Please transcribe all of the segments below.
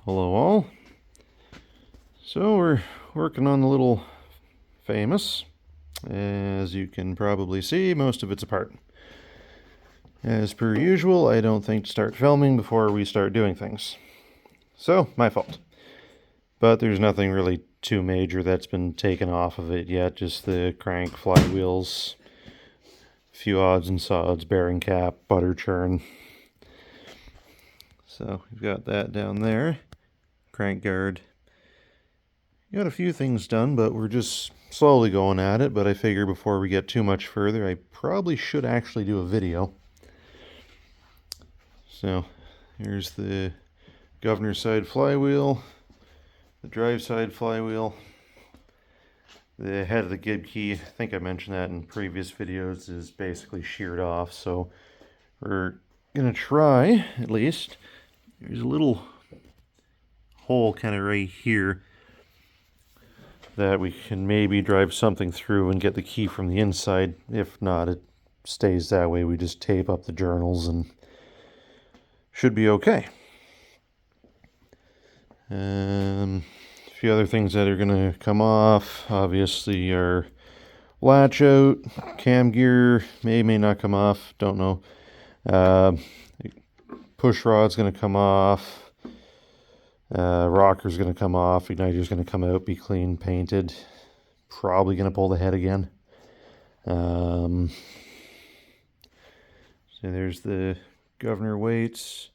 Hello all. So we're working on the little Famous. As you can probably see, most of it's apart. As per usual, I don't think to start filming before we start doing things. So, my fault. But there's nothing really too major that's been taken off of it yet, just the crank, flywheels, a few odds and sods, bearing cap, butter churn. So we've got that down there. Crank guard. Got a few things done, but we're just slowly going at it. But I figure before we get too much further, I probably should actually do a video. So here's the governor side flywheel, the drive side flywheel. The head of the gib key, I think I mentioned that in previous videos, is basically sheared off. So we're gonna try, at least. There's a little hole kind of right here that we can maybe drive something through and get the key from the inside. If not, it stays that way. We just tape up the journals and should be okay. A few other things that are going to come off, obviously, are latch out, cam gear may not come off, don't know. Push rod's going to come off. Rocker's going to come off. Igniter's going to come out, be clean painted. Probably going to pull the head again. So there's the governor weights.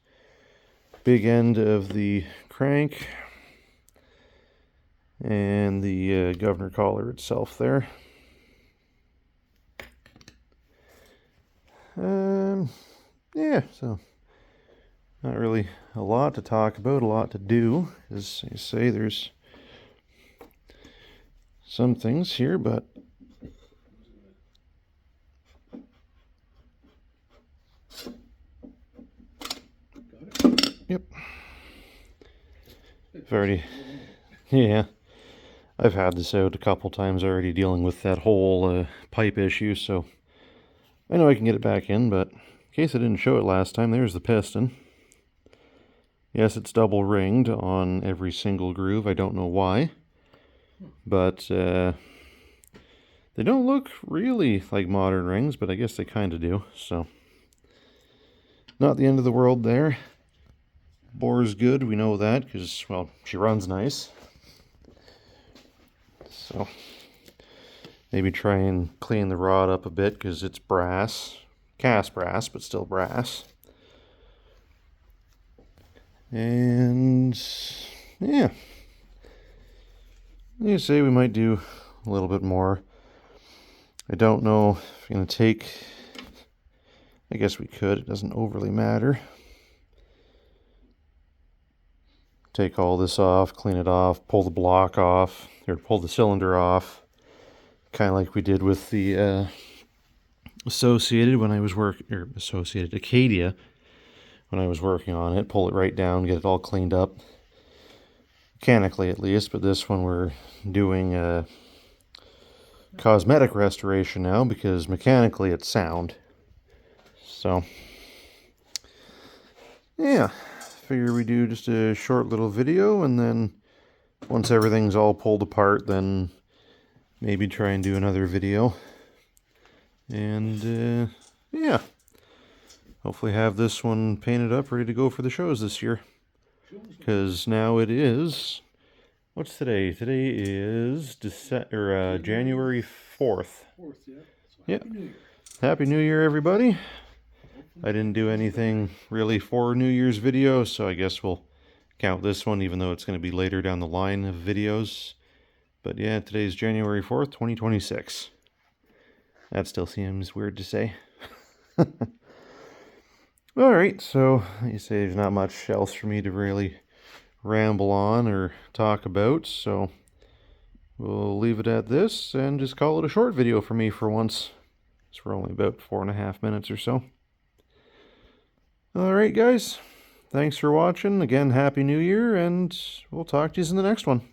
Big end of the crank. And the governor collar itself there. Yeah, so not really a lot to talk about, a lot to do. As I say, there's some things here, but yep. I've already, yeah, I've had this out a couple times already, dealing with that whole pipe issue, so I know I can get it back in, but in case I didn't show it last time, there's the piston. Yes, it's double ringed on every single groove. I don't know why, but they don't look really like modern rings, but I guess they kind of do, so not the end of the world there. Bore's good, we know that, because, well, she runs nice. So maybe try and clean the rod up a bit, because it's brass. Cast brass, but still brass. And yeah, you say we might do a little bit more. I don't know if I'm going to take, I guess we could, it doesn't overly matter. Take all this off, clean it off, pull the block off, or pull the cylinder off, kind of like we did with the Associated when I was Associated Acadia when I was working on it. Pull it right down, get it all cleaned up, mechanically at least. But this one we're doing a cosmetic restoration now, because mechanically it's sound. So yeah, figure we do just a short little video, and then once everything's all pulled apart, then maybe try and do another video. And yeah, hopefully have this one painted up, ready to go for the shows this year. Because now it is, what's today? Today is January 4th. Yeah. Happy New Year, everybody. I didn't do anything really for New Year's video, so I guess we'll count this one, even though it's going to be later down the line of videos. But yeah, today's January 4th, 2026. That still seems weird to say. Alright, so you say there's not much else for me to really ramble on or talk about, so we'll leave it at this and just call it a short video for me for once. So we're only about 4.5 minutes or so. Alright guys, thanks for watching. Again, Happy New Year, and we'll talk to you in the next one.